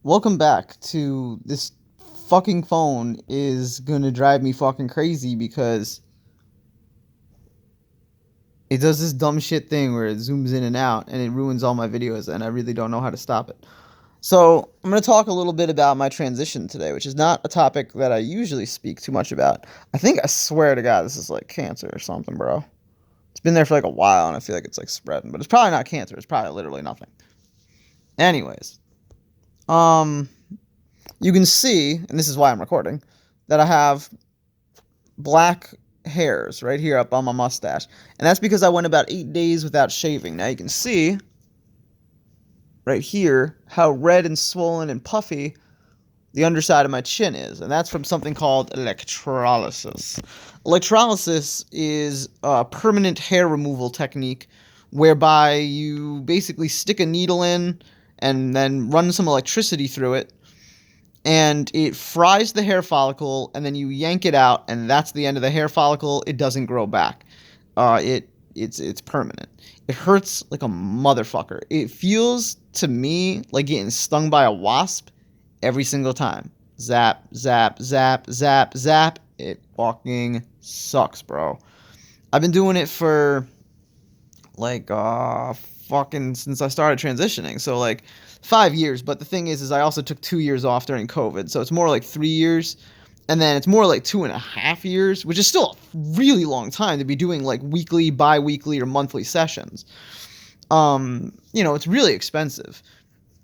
Welcome back to this fucking phone is gonna drive me fucking crazy because it does this dumb shit thing where it zooms in and out and it ruins all my videos and I really don't know how to stop it. So, I'm gonna talk a little bit about my transition today, which is not a topic that I usually speak too much about. I swear to God, this is like cancer or something, bro. It's been there for like a while and I feel like it's like spreading, but it's probably not cancer, it's probably literally nothing. Anyways, um, you can see, and this is why I'm recording, that I have black hairs right here up on my mustache. And that's because I went about 8 days without shaving. Now you can see right here how red and swollen and puffy the underside of my chin is. And that's from something called electrolysis. Electrolysis is a permanent hair removal technique whereby you basically stick a needle in and then run some electricity through it and it fries the hair follicle, and then you yank it out, and that's the end of the hair follicle. It doesn't grow back. It's permanent. It hurts like a motherfucker. It feels to me like getting stung by a wasp every single time. Zap, zap, zap, zap, zap. It fucking sucks, bro. I've been doing it for like fucking since I started transitioning. So like 5 years. But the thing is I also took 2 years off during COVID. So it's more like 3 years. And then it's more like 2.5 years, which is still a really long time to be doing like weekly, bi-weekly, or monthly sessions. It's really expensive.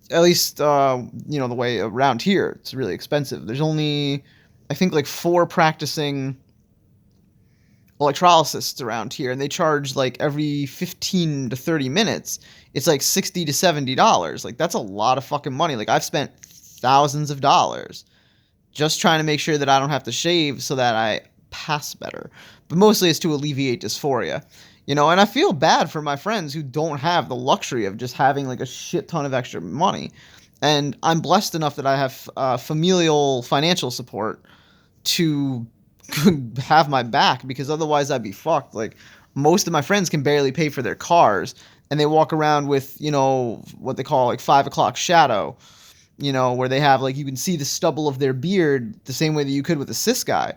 At least the way around here, it's really expensive. There's only I think like four practicing electrolysis around here, and they charge like every 15 to 30 minutes it's like $60 to $70. Like, that's a lot of fucking money. Like, I've spent thousands of dollars just trying to make sure that I don't have to shave so that I pass better, but mostly it's to alleviate dysphoria. And I feel bad for my friends who don't have the luxury of just having like a shit ton of extra money. And I'm blessed enough that I have familial financial support to have my back, because otherwise I'd be fucked. Like, most of my friends can barely pay for their cars, and they walk around with, what they call like 5 o'clock shadow, where they have like, you can see the stubble of their beard the same way that you could with a cis guy.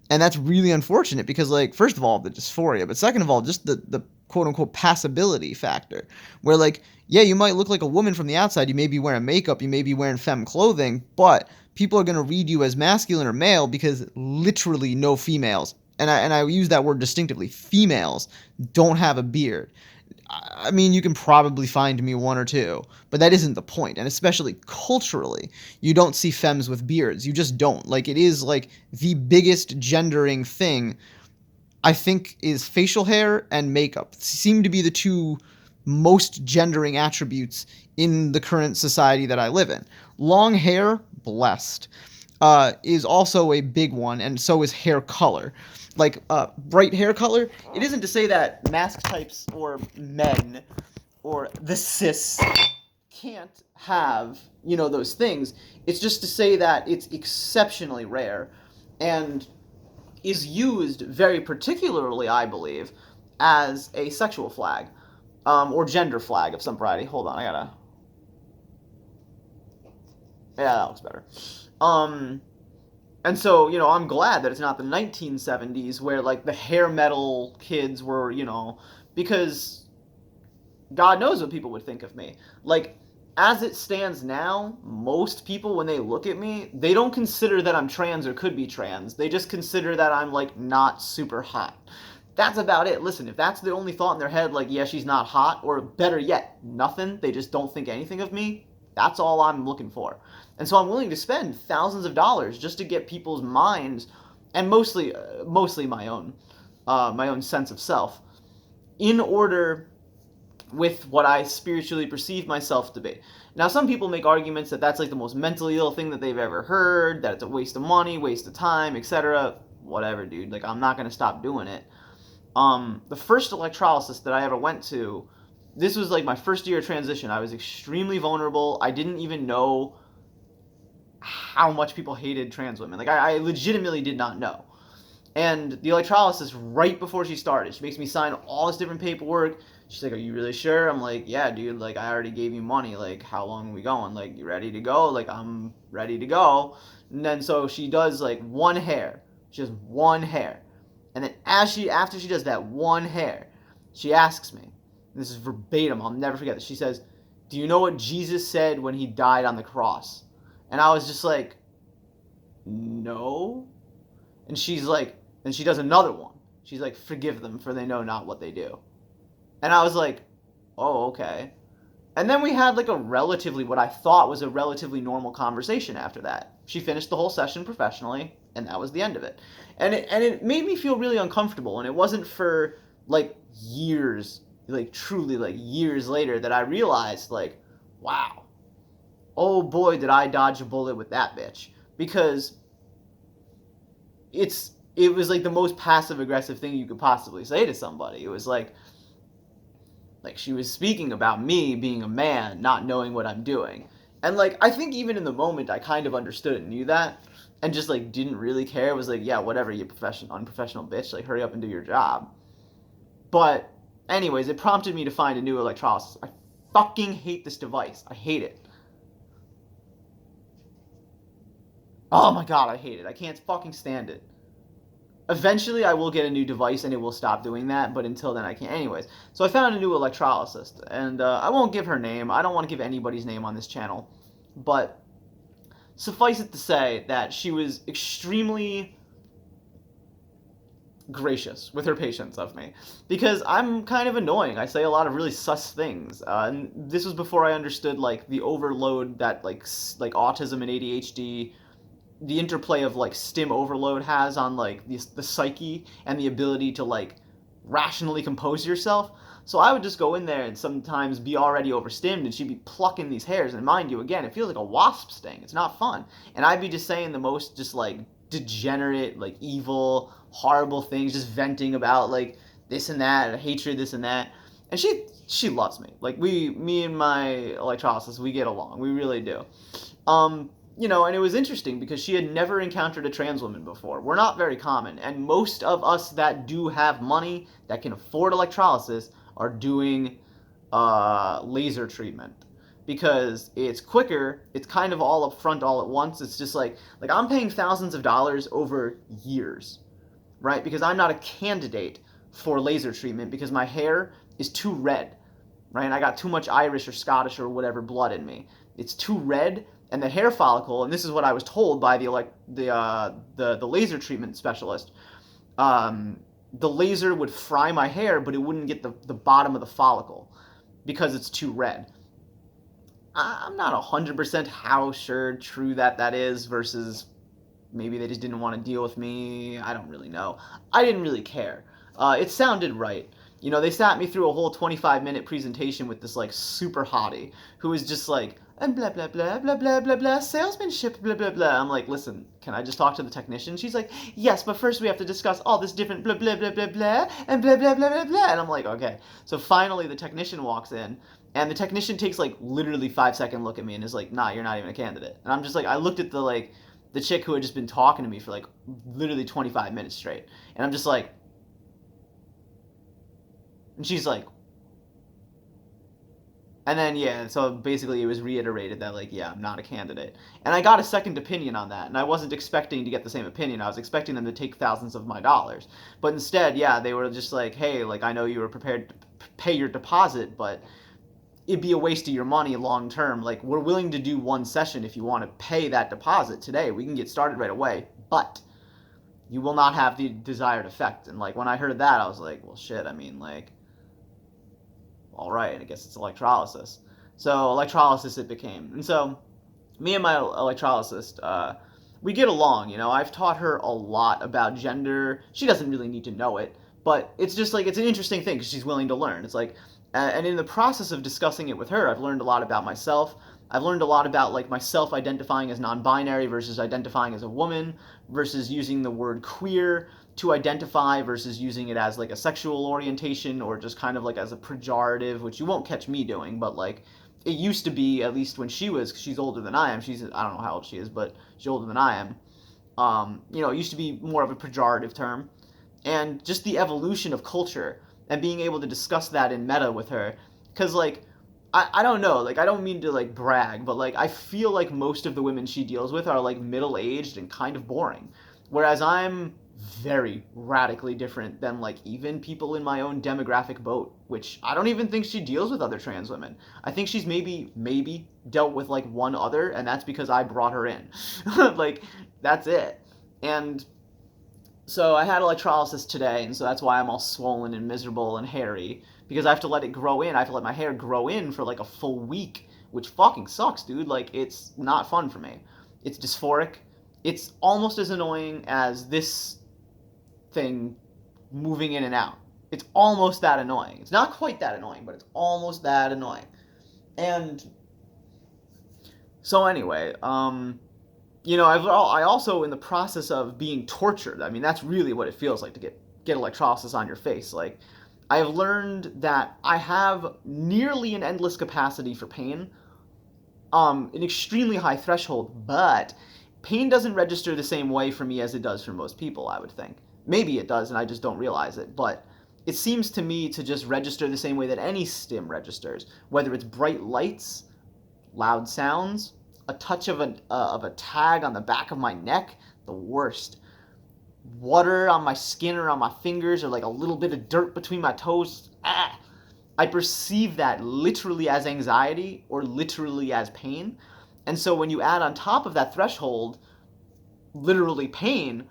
And that's really unfortunate because, like, first of all, the dysphoria, but second of all, just the quote unquote passability factor, where, like, yeah, you might look like a woman from the outside, you may be wearing makeup, you may be wearing femme clothing, but people are going to read you as masculine or male because literally no females, and I use that word distinctively, females don't have a beard. I mean, you can probably find me one or two, but that isn't the point. And especially culturally, you don't see femmes with beards. You just don't. Like, it is like the biggest gendering thing, I think, is facial hair and makeup. Seem to be the two most gendering attributes in the current society that I live in. Long hair, blessed, is also a big one, and so is hair color. Like, bright hair color, it isn't to say that mask types or men or the cis can't have, those things. It's just to say that it's exceptionally rare and is used very particularly, I believe, as a sexual flag, or gender flag of some variety. Hold on, I gotta. Yeah, that looks better. Um, and so, I'm glad that it's not the 1970s where, like, the hair metal kids were, because God knows what people would think of me. Like, as it stands now, most people, when they look at me, they don't consider that I'm trans or could be trans. They just consider that I'm, like, not super hot. That's about it. Listen, if that's the only thought in their head, like, yeah, she's not hot, or better yet, nothing, they just don't think anything of me, that's all I'm looking for. And so I'm willing to spend thousands of dollars just to get people's minds, and mostly my own sense of self, in order with what I spiritually perceive myself to be. Now, some people make arguments that that's like the most mentally ill thing that they've ever heard, that it's a waste of money, waste of time, etc. Whatever, dude. Like, I'm not gonna stop doing it. The first electrolysis that I ever went to, this was like my first year of transition. I was extremely vulnerable. I didn't even know how much people hated trans women. Like, I legitimately did not know. And the electrolysis, right before she started, she makes me sign all this different paperwork. She's like, are you really sure? I'm like, yeah, dude, like, I already gave you money. Like, how long are we going? Like, you ready to go? Like, I'm ready to go. And then so she does, like, one hair. She does one hair. And then after she does that one hair, she asks me, and this is verbatim, I'll never forget this. She says, do you know what Jesus said when he died on the cross? And I was just like, no. And she's like, and she does another one. She's like, forgive them, for they know not what they do. And I was like, oh, okay. And then we had like what I thought was a relatively normal conversation after that. She finished the whole session professionally, and that was the end of it. And it made me feel really uncomfortable, and it wasn't for like years, like truly like years later that I realized like, wow, oh boy, did I dodge a bullet with that bitch. Because it was like the most passive aggressive thing you could possibly say to somebody. It was like she was speaking about me being a man, not knowing what I'm doing. And like I think even in the moment I kind of understood and knew that and just like didn't really care. It was like, yeah, whatever, you unprofessional bitch, like hurry up and do your job. But anyways, it prompted me to find a new electrolysis. I fucking hate this device. I hate it. Oh my god, I hate it. I can't fucking stand it. Eventually, I will get a new device and it will stop doing that, but until then, I can't. Anyways, so I found a new electrolysis, and I won't give her name. I don't want to give anybody's name on this channel, but suffice it to say that she was extremely gracious with her patience of me, because I'm kind of annoying. I say a lot of really sus things, and this was before I understood like the overload that like autism and ADHD, the interplay of like stim overload has on like the psyche and the ability to like rationally compose yourself. So I would just go in there and sometimes be already overstimmed, and she'd be plucking these hairs, and mind you, again, it feels like a wasp sting. It's not fun. And I'd be just saying the most just like degenerate, like evil, horrible things, just venting about like this and that, hatred, this and that. And she loves me. Like me and my electrolysis, we get along. We really do. And it was interesting because she had never encountered a trans woman before. We're not very common, and most of us that do have money that can afford electrolysis are doing laser treatment because it's quicker. It's kind of all up front, all at once. It's just like I'm paying thousands of dollars over years, right? Because I'm not a candidate for laser treatment because my hair is too red, right? And I got too much Irish or Scottish or whatever blood in me. It's too red. And the hair follicle, and this is what I was told by the laser treatment specialist, the laser would fry my hair, but it wouldn't get the bottom of the follicle because it's too red. I'm not 100% how true that is versus maybe they just didn't want to deal with me. I don't really know. I didn't really care. It sounded right. They sat me through a whole 25-minute presentation with this like super hottie who was just like, and blah blah blah blah blah blah blah salesmanship blah blah blah. I'm like, listen, can I just talk to the technician? She's like, yes, but first we have to discuss all this different blah blah blah blah blah and blah blah blah blah blah. And I'm like, okay. So finally the technician walks in, and the technician takes like literally 5-second look at me and is like, nah, you're not even a candidate. And I'm just like, I looked at the chick who had just been talking to me for like literally 25 minutes straight, and I'm just like, and she's like, and then, yeah, so basically it was reiterated that, like, yeah, I'm not a candidate. And I got a second opinion on that, and I wasn't expecting to get the same opinion. I was expecting them to take thousands of my dollars. But instead, yeah, they were just like, hey, like, I know you were prepared to pay your deposit, but it'd be a waste of your money long term. Like, we're willing to do one session if you want to pay that deposit today. We can get started right away, but you will not have the desired effect. And, like, when I heard that, I was like, well, shit, I mean, like, all right, I guess it's electrolysis. So electrolysis it became. And so me and my electrolysis, we get along. I've taught her a lot about gender. She doesn't really need to know it, but it's just like, it's an interesting thing because she's willing to learn. It's like, and in the process of discussing it with her, I've learned a lot about myself. I've learned a lot about like myself identifying as non-binary versus identifying as a woman versus using the word queer to identify versus using it as like a sexual orientation or just kind of like as a pejorative, which you won't catch me doing, but like it used to be, at least when she's older than I am. I don't know how old she is, but she's older than I am. It used to be more of a pejorative term, and just the evolution of culture and being able to discuss that in meta with her. Because, like, I don't know, like, I don't mean to, like, brag, but, like, I feel like most of the women she deals with are, like, middle-aged and kind of boring. Whereas I'm very radically different than, like, even people in my own demographic boat, which I don't even think she deals with other trans women. I think she's maybe dealt with, like, one other, and that's because I brought her in. Like, that's it. And so I had electrolysis today, and so that's why I'm all swollen and miserable and hairy, because I have to let it grow in. I have to let my hair grow in for like a full week, which fucking sucks, dude. Like, it's not fun for me. It's dysphoric. It's almost as annoying as this thing moving in and out. It's almost that annoying. It's not quite that annoying, but it's almost that annoying. And so anyway, I also in the process of being tortured. I mean, that's really what it feels like to get electrolysis on your face. Like, I have learned that I have nearly an endless capacity for pain, an extremely high threshold, but pain doesn't register the same way for me as it does for most people, I would think. Maybe it does, and I just don't realize it, but it seems to me to just register the same way that any stim registers, whether it's bright lights, loud sounds, a touch of a tag on the back of my neck, the worst. Water on my skin or on my fingers, or like a little bit of dirt between my toes. Ah! I perceive that literally as anxiety or literally as pain. And so when you add on top of that threshold literally pain,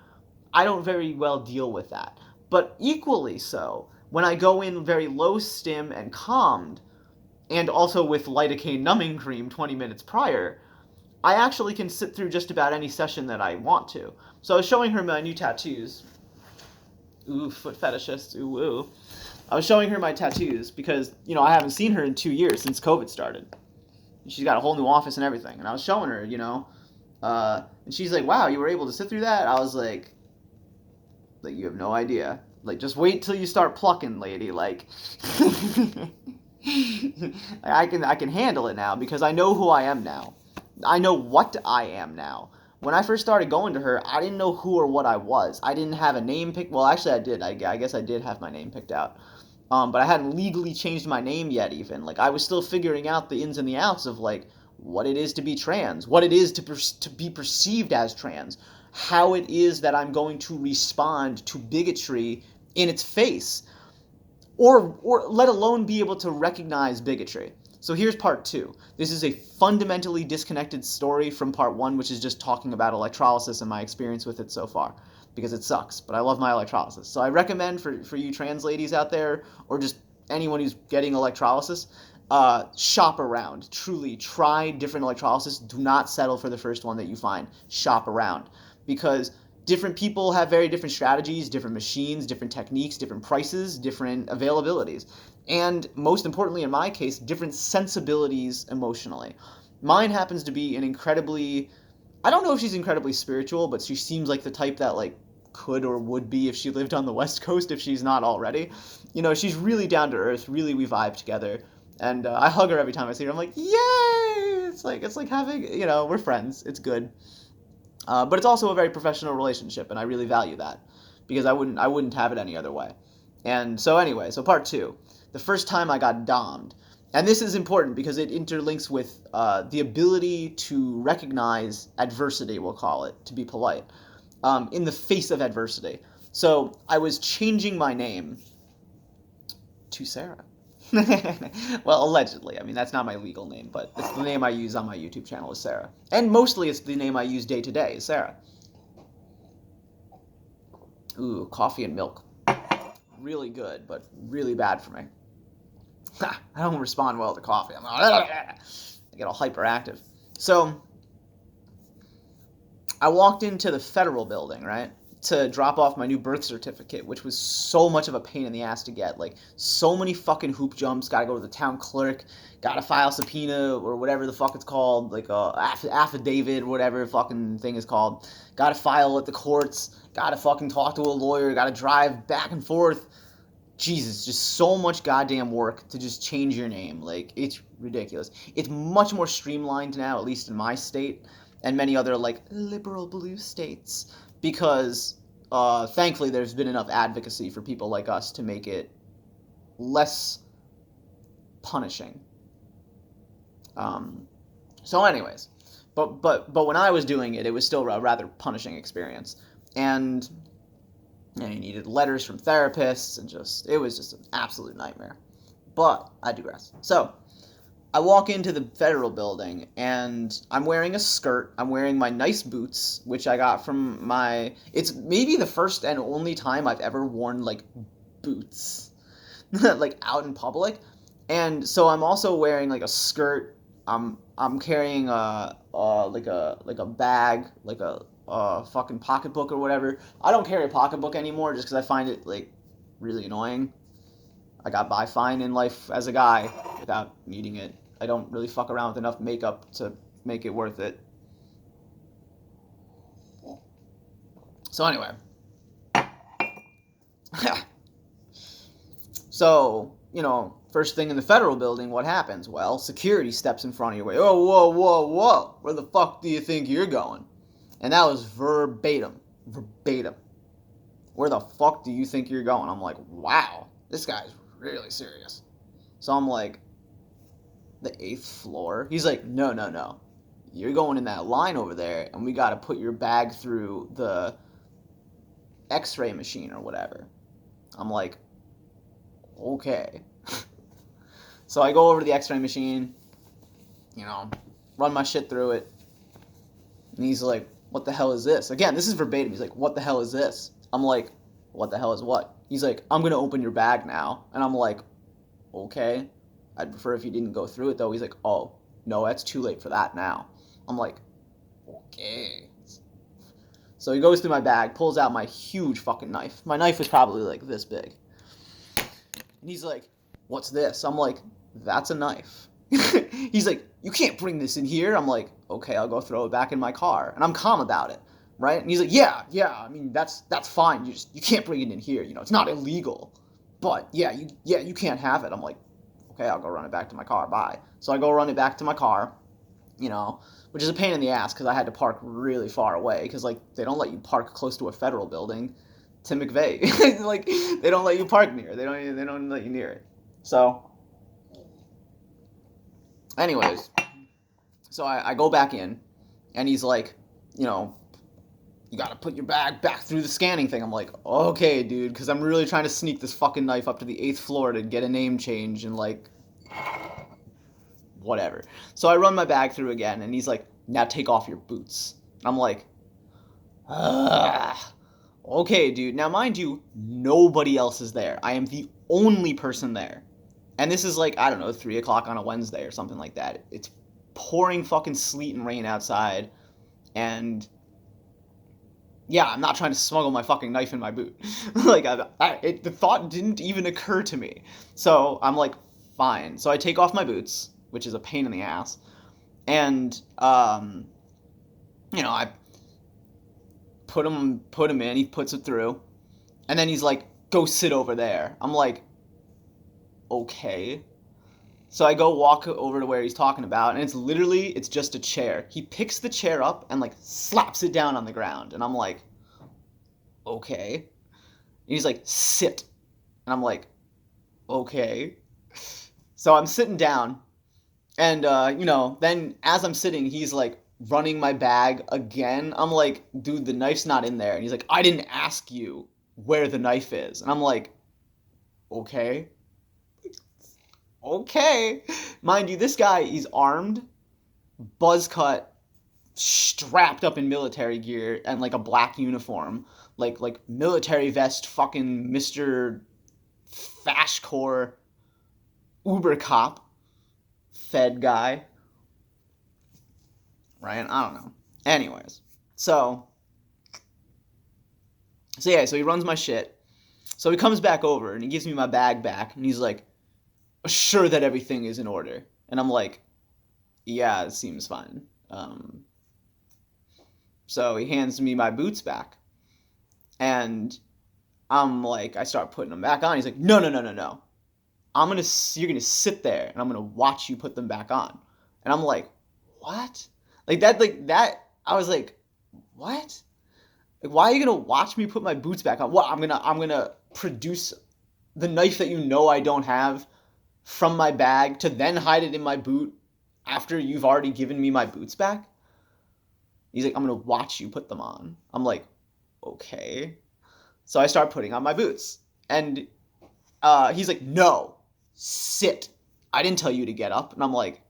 I don't very well deal with that. But equally so, when I go in very low stim and calmed, and also with lidocaine numbing cream 20 minutes prior, I actually can sit through just about any session that I want to. So I was showing her my new tattoos. Ooh, foot fetishist, ooh, ooh. I was showing her my tattoos because, I haven't seen her in 2 years since COVID started. She's got a whole new office and everything. And I was showing her, and she's like, wow, you were able to sit through that? I was like, you have no idea. Like, just wait till you start plucking, lady. Like, I can handle it now because I know who I am now. I know what I am now. When I first started going to her, I didn't know who or what I was. I didn't have a name picked. Well, actually, I did. I guess I did have my name picked out. But I hadn't legally changed my name yet, even. Like, I was still figuring out the ins and the outs of, like, what it is to be trans, what it is to be perceived as trans, how it is that I'm going to respond to bigotry in its face, or let alone be able to recognize bigotry. So here's part 2. This is a fundamentally disconnected story from part 1, which is just talking about electrolysis and my experience with it so far, because it sucks, but I love my electrolysis. So I recommend for you trans ladies out there, or just anyone who's getting electrolysis, shop around. Truly, try different electrolysis. Do not settle for the first one that you find. Shop around, because different people have very different strategies, different machines, different techniques, different prices, different availabilities. And most importantly, in my case, different sensibilities emotionally. Mine happens to be an incredibly, I don't know if she's incredibly spiritual, but she seems like the type that, like, could or would be if she lived on the West Coast, if she's not already. She's really down to earth, really we vibe together. And I hug her every time I see her. I'm like, yay! It's like having, we're friends. It's good. But it's also a very professional relationship, and I really value that, because I wouldn't have it any other way. And so anyway, so part 2, the first time I got dommed, and this is important because it interlinks with the ability to recognize adversity, we'll call it, to be polite, in the face of adversity. So I was changing my name to Sarah. Well, allegedly. I mean, that's not my legal name, but it's the name I use on my YouTube channel is Sarah. And mostly it's the name I use day to day is Sarah. Ooh, coffee and milk. Really good, but really bad for me. I don't respond well to coffee. I get all hyperactive. So, I walked into the federal building, right, to drop off my new birth certificate, which was so much of a pain in the ass to get. Like, so many fucking hoop jumps. Gotta go to the town clerk. Gotta file subpoena or whatever the fuck it's called. Like, affidavit, whatever fucking thing is called. Gotta file at the courts. Gotta fucking talk to a lawyer. Gotta drive back and forth. Jesus, just so much goddamn work to just change your name. Like, it's ridiculous. It's much more streamlined now, at least in my state, and many other, like, liberal blue states, because thankfully there's been enough advocacy for people like us to make it less punishing. So anyways, but when I was doing it, it was still a rather punishing experience. And you needed letters from therapists, and it was just an absolute nightmare. But I digress. So I walk into the federal building, and I'm wearing a skirt. I'm wearing my nice boots, which I got from my... It's maybe the first and only time I've ever worn, like, boots, like, out in public. And so I'm also wearing, like, a skirt. I'm carrying like a bag, like a fucking pocketbook or whatever. I don't carry a pocketbook anymore just because I find it, like, really annoying. I got by fine in life as a guy without needing it. I don't really fuck around with enough makeup to make it worth it. So anyway. So, first thing in the federal building, what happens? Well, security steps in front of your way. Oh, whoa, whoa, whoa. Where the fuck do you think you're going? And that was verbatim. Verbatim. Where the fuck do you think you're going? I'm like, wow, this guy's really serious. So I'm like, the 8th floor? He's like, no. You're going in that line over there, and we got to put your bag through the x-ray machine or whatever. I'm like, okay. So I go over to the x-ray machine, run my shit through it. And he's like, what the hell is this? Again, this is verbatim. He's like, what the hell is this? I'm like, what the hell is what? He's like, I'm going to open your bag now. And I'm like, okay. I'd prefer if you didn't go through it, though. He's like, oh, no, that's too late for that now. I'm like, okay. So he goes through my bag, pulls out my huge fucking knife. My knife was probably like this big. And he's like, what's this? I'm like, that's a knife. He's like, you can't bring this in here. I'm like, okay, I'll go throw it back in my car. And I'm calm about it, right? And he's like, yeah, I mean, that's fine. You can't bring it in here. It's not illegal. But yeah, you can't have it. I'm like, okay, I'll go run it back to my car. Bye. So I go run it back to my car, which is a pain in the ass because I had to park really far away because, like, they don't let you park close to a federal building. Tim McVeigh. Like, they don't let you park near. They don't let you near it. So, anyways, so I go back in, and he's like, you got to put your bag back through the scanning thing. I'm like, okay, dude, because I'm really trying to sneak this fucking knife up to the 8th floor to get a name change and, like, whatever. So I run my bag through again, and he's like, now take off your boots. And I'm like, okay, dude. Now, mind you, nobody else is there. I am the only person there. And this is like, I don't know, 3 o'clock on a Wednesday or something like that. It's pouring fucking sleet and rain outside. And yeah, I'm not trying to smuggle my fucking knife in my boot. Like, the thought didn't even occur to me. So I'm like, fine. So I take off my boots, which is a pain in the ass. And, I put him in. He puts it through. And then he's like, go sit over there. I'm like, okay. So I go walk over to where he's talking about, and it's just a chair. He picks the chair up and, like, slaps it down on the ground. And I'm like, okay. And he's like, sit. And I'm like, okay. So I'm sitting down, and, then as I'm sitting, he's like running my bag again. I'm like, dude, the knife's not in there. And he's like, I didn't ask you where the knife is. And I'm like, okay. Okay. Mind you, this guy, he's armed, buzz cut, strapped up in military gear, and like a black uniform. Like military vest, fucking Mr. Fashcore Uber cop, Fed guy. Right? I don't know. Anyways. So yeah, so he runs my shit. So he comes back over and he gives me my bag back, and he's like, sure that everything is in order. And I'm like, yeah, it seems fine. So he hands me my boots back, and I'm like, I start putting them back on. He's like, no. You're gonna sit there, and I'm gonna watch you put them back on. And I'm like, what? Like that. I was like, what? Like, why are you gonna watch me put my boots back on? What? I'm gonna produce the knife that you know I don't have from my bag to then hide it in my boot after you've already given me my boots back? He's like, I'm gonna watch you put them on. I'm like, okay. So I start putting on my boots. And he's like, no, sit. I didn't tell you to get up. And I'm like,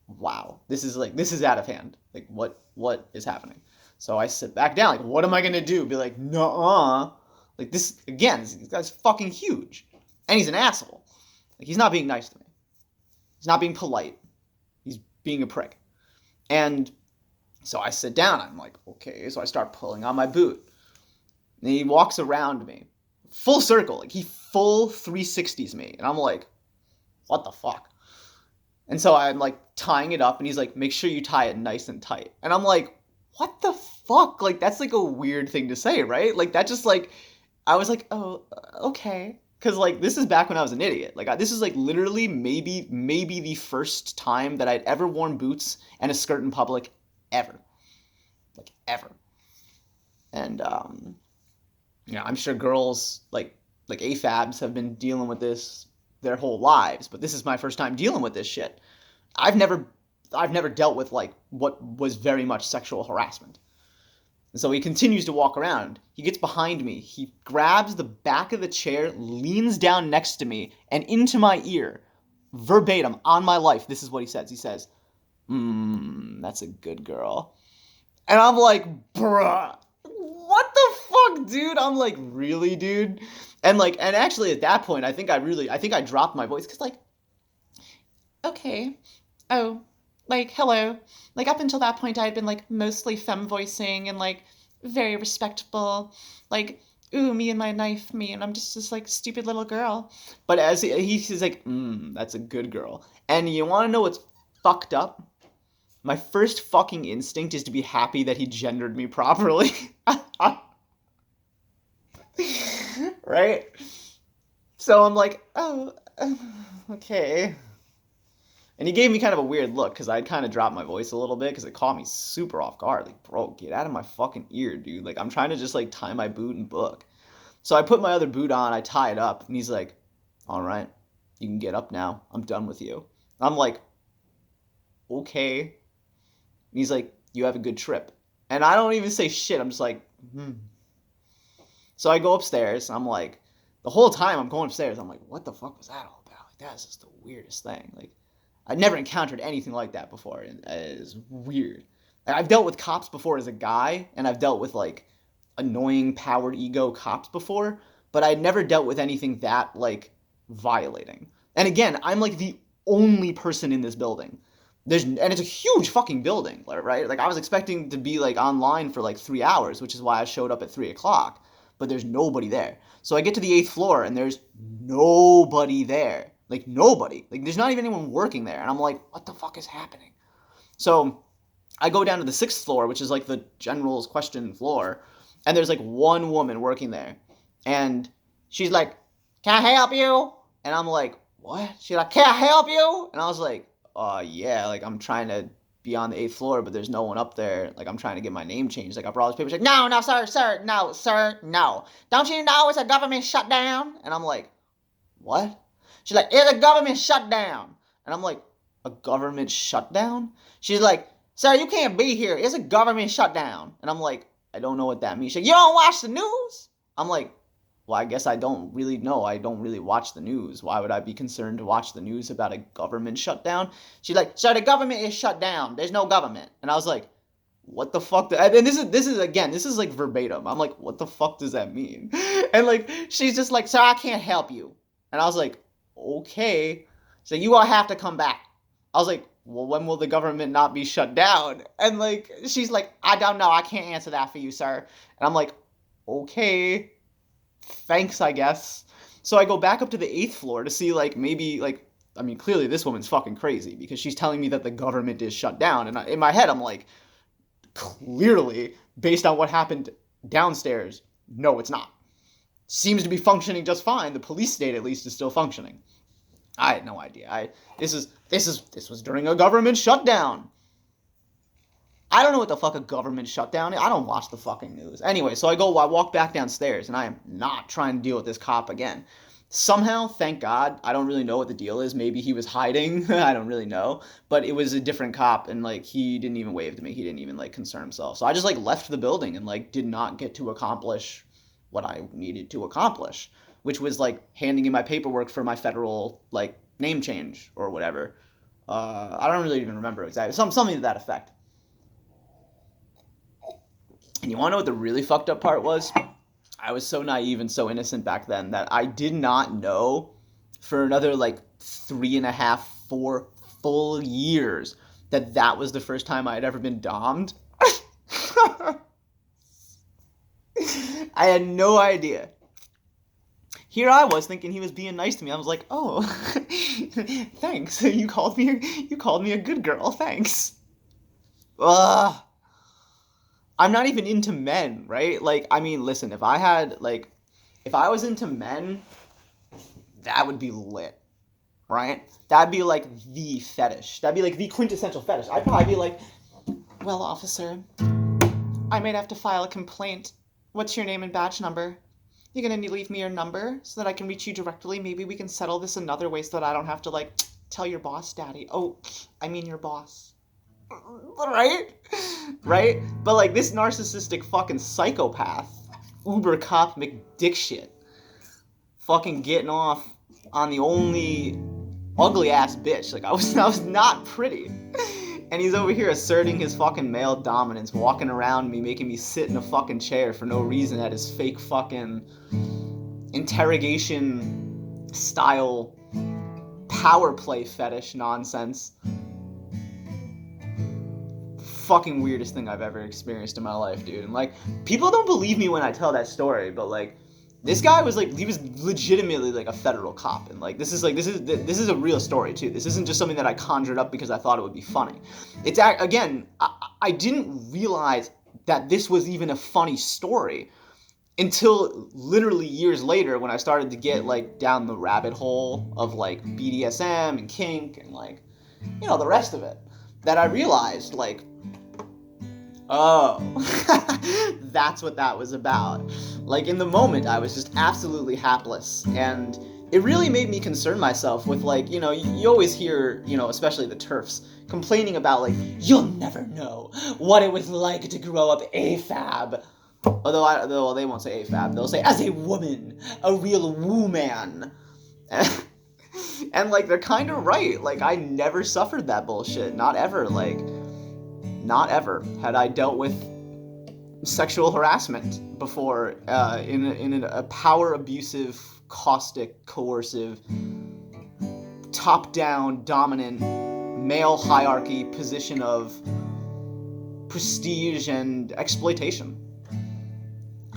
wow, this is out of hand. Like, what is happening? So I sit back down. Like, what am I gonna do? Be like, nuh-uh. Like, this, again, this guy's fucking huge. And he's an asshole. Like, he's not being nice to me. He's not being polite. He's being a prick. And so I sit down. I'm like, okay. So I start pulling on my boot. And he walks around me. Full circle. Like, he full 360s me. And I'm like, what the fuck? And so I'm like tying it up. And he's like, make sure you tie it nice and tight. And I'm like, what the fuck? Like, that's like a weird thing to say, right? Like, that just like, I was like, oh, okay. Because like, this is back when I was an idiot. Like, this is like literally maybe the first time that I'd ever worn boots and a skirt in public ever. Like, ever. And, yeah, I'm sure girls like AFABs have been dealing with this their whole lives, but this is my first time dealing with this shit. I've never dealt with like what was very much sexual harassment. And so he continues to walk around. He gets behind me. He grabs the back of the chair, leans down next to me, and into my ear, verbatim, on my life, this is what he says. He says, that's a good girl. And I'm like, bruh, what the fuck, dude? I'm like, really, dude? And like, and actually at that point, I think I dropped my voice because like, okay, oh, like, hello. Like, up until that point, I had been like mostly femme voicing and like very respectable, like, ooh, me and my knife, me, and I'm just this like stupid little girl. But as he's like, that's a good girl. And you want to know what's fucked up? My first fucking instinct is to be happy that he gendered me properly. Right? So I'm like, oh, okay. And he gave me kind of a weird look because I'd kind of dropped my voice a little bit because it caught me super off guard. Like, bro, get out of my fucking ear, dude. Like, I'm trying to just like tie my boot and book. So I put my other boot on, I tie it up, and he's like, all right, you can get up now. I'm done with you. I'm like, okay. And he's like, you have a good trip. And I don't even say shit. I'm just like, So I go upstairs. I'm like, the whole time I'm going upstairs, I'm like, what the fuck was that all about? Like, that's just the weirdest thing. Like, I'd never encountered anything like that before. And it's weird. Like, I've dealt with cops before as a guy, and I've dealt with like annoying powered ego cops before, but I'd never dealt with anything that like violating. And again, I'm like the only person in this building. And it's a huge fucking building, right? Like, I was expecting to be like online for like 3 hours, which is why I showed up at 3 o'clock. But there's nobody there. So I get to the 8th floor and there's nobody there. Like, nobody. Like, there's not even anyone working there. And I'm like, what the fuck is happening? So I go down to the 6th floor, which is like the general's question floor, and there's like one woman working there. And she's like, can I help you? And I'm like, what? She's like, can I help you? And I was like, yeah, like, I'm trying to be on the 8th floor, but there's no one up there. Like, I'm trying to get my name changed. Like, I brought all these papers. Like, no, sir, no. Don't you know it's a government shutdown? And I'm like, what? She's like, it's a government shutdown. And I'm like, a government shutdown? She's like, sir, you can't be here. It's a government shutdown. And I'm like, I don't know what that means. She's like, you don't watch the news? I'm like, well, I guess I don't really know. I don't really watch the news. Why would I be concerned to watch the news about a government shutdown? She's like, sir, the government is shut down. There's no government. And I was like, what the fuck? And this is like verbatim. I'm like, what the fuck does that mean? And like, she's just like, sir, I can't help you. And I was like, okay. So you all have to come back. I was like, well, when will the government not be shut down? And like, she's like, I don't know. I can't answer that for you, sir. And I'm like, okay. Thanks, I guess. So I go back up to the 8th floor to see, like, maybe, like, I mean, clearly this woman's fucking crazy because she's telling me that the government is shut down. And in my head, I'm like, clearly, based on what happened downstairs, no, it's not. Seems to be functioning just fine. The police state, at least, is still functioning. I had no idea. This was during a government shutdown. I don't know what the fuck a government shutdown is. I don't watch the fucking news. Anyway, so I walk back downstairs, and I am not trying to deal with this cop again. Somehow, thank God, I don't really know what the deal is. Maybe he was hiding. I don't really know. But it was a different cop, and like he didn't even wave to me. He didn't even like concern himself. So I just like left the building and like did not get to accomplish what I needed to accomplish, which was like handing in my paperwork for my federal like name change or whatever. I don't really even remember exactly. Something to that effect. And you want to know what the really fucked up part was? I was so naive and so innocent back then that I did not know for another like 3.5, 4 full years that was the first time I had ever been dommed. I had no idea. Here I was thinking he was being nice to me. I was like, "Oh, thanks. You called me a good girl. Thanks." Ugh. I'm not even into men, right? Like, I mean, listen, if I was into men, that would be lit, right? That'd be like the fetish. That'd be like the quintessential fetish. I'd probably be like, well, officer, I might have to file a complaint. What's your name and badge number? You're gonna need to leave me your number so that I can reach you directly. Maybe we can settle this another way so that I don't have to, like, tell your boss, daddy. Oh, I mean your boss. Right? Right? But like this narcissistic fucking psychopath, Uber cop McDick shit, fucking getting off on the only ugly ass bitch. Like I was not pretty. And he's over here asserting his fucking male dominance, walking around me, making me sit in a fucking chair for no reason at his fake fucking interrogation style power play fetish nonsense. Fucking weirdest thing I've ever experienced in my life, dude. And like, people don't believe me when I tell that story, but like, this guy was like, he was legitimately like a federal cop, and like, this is a real story too. This isn't just something that I conjured up because I thought it would be funny. It's again, I didn't realize that this was even a funny story until literally years later when I started to get like down the rabbit hole of like BDSM and kink and like, you know, the rest of it, that I realized like, oh, that's what that was about. Like, in the moment, I was just absolutely hapless, and it really made me concern myself with, like, you know, you always hear, you know, especially the TERFs, complaining about, like, you'll never know what it was like to grow up AFAB. Although they won't say AFAB, they'll say, as a woman, a real woo-man. And, like, they're kind of right. Like, I never suffered that bullshit. Not ever. Like, not ever had I dealt with sexual harassment before in a power abusive, caustic, coercive, top-down, dominant, male hierarchy position of prestige and exploitation.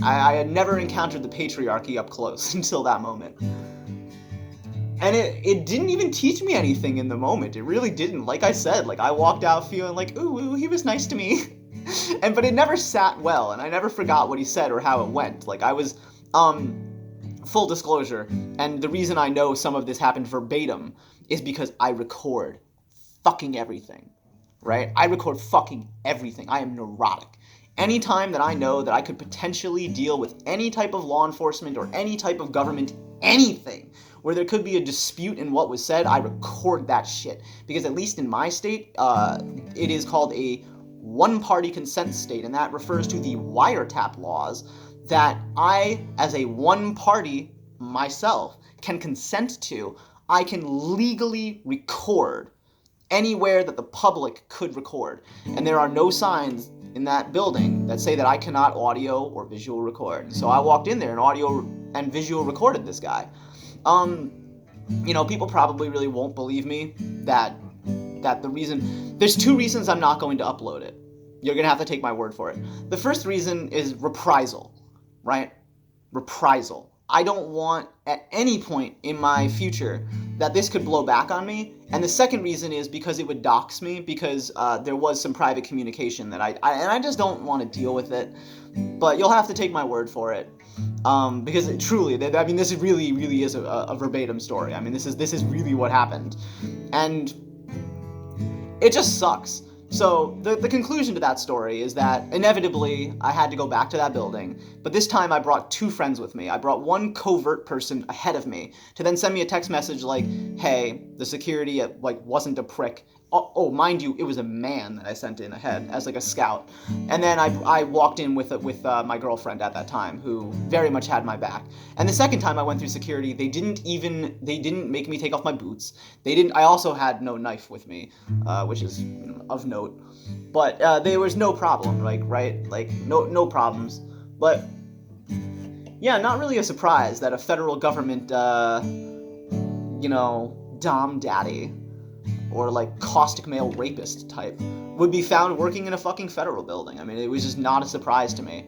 I had never encountered the patriarchy up close until that moment. And it didn't even teach me anything in the moment. It really didn't. Like I said, like I walked out feeling like, ooh, he was nice to me. But it never sat well, and I never forgot what he said or how it went. Like I was, full disclosure, and the reason I know some of this happened verbatim is because I record fucking everything, right? I record fucking everything. I am neurotic. Anytime that I know that I could potentially deal with any type of law enforcement or any type of government, anything, where there could be a dispute in what was said, I record that shit. Because at least in my state, it is called a one-party consent state, and that refers to the wiretap laws that I, as a one-party myself, can consent to. I can legally record anywhere that the public could record. And there are no signs in that building that say that I cannot audio or visual record. So I walked in there and audio and visual recorded this guy. You know, people probably really won't believe me that the reason... There's two reasons I'm not going to upload it. You're going to have to take my word for it. The first reason is reprisal, right? Reprisal. I don't want at any point in my future that this could blow back on me. And the second reason is because it would dox me, because there was some private communication that I just don't want to deal with it. But you'll have to take my word for it. Because truly, I mean, this really, really is a verbatim story. I mean, this is really what happened. And it just sucks. So the conclusion to that story is that inevitably I had to go back to that building, but this time I brought 2 friends with me. I brought one covert person ahead of me to then send me a text message like, "Hey, the security wasn't a prick." Oh, mind you, it was a man that I sent in ahead as like a scout, and then I walked in with my girlfriend at that time, who very much had my back. And the second time I went through security, they didn't make me take off my boots. They didn't. I also had no knife with me, which is of note. But there was no problem, like no problems. But yeah, not really a surprise that a federal government, dom daddy or like caustic male rapist type would be found working in a fucking federal building. I mean, it was just not a surprise to me.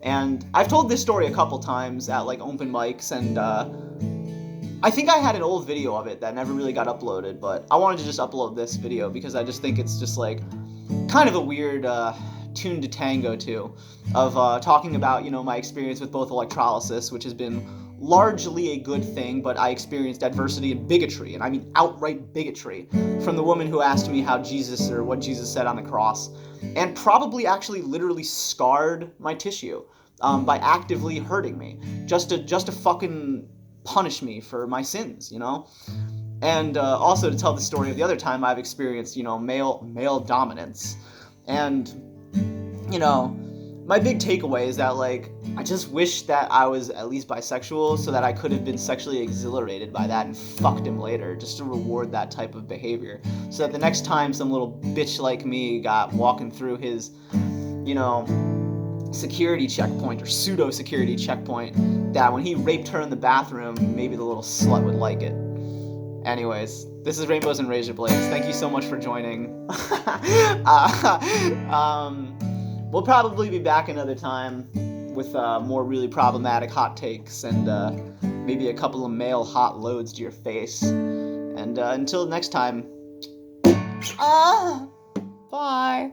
And I've told this story a couple times at like open mics, and I think I had an old video of it that never really got uploaded, but I wanted to just upload this video because I just think it's just like kind of a weird tune to tango to, of talking about, my experience with both electrolysis, which has been largely a good thing, but I experienced adversity and bigotry, and I mean outright bigotry, from the woman who asked me how Jesus, or what Jesus said on the cross, and probably actually literally scarred my tissue by actively hurting me, just to fucking punish me for my sins, And also to tell the story of the other time I've experienced, male dominance. And, my big takeaway is that, like, I just wish that I was at least bisexual so that I could have been sexually exhilarated by that and fucked him later, just to reward that type of behavior. So that the next time some little bitch like me got walking through his, security checkpoint or pseudo-security checkpoint, that when he raped her in the bathroom, maybe the little slut would like it. Anyways, this is Rainbows and Razor Blades. Thank you so much for joining. We'll probably be back another time with more really problematic hot takes and maybe a couple of male hot loads to your face. And until next time, bye.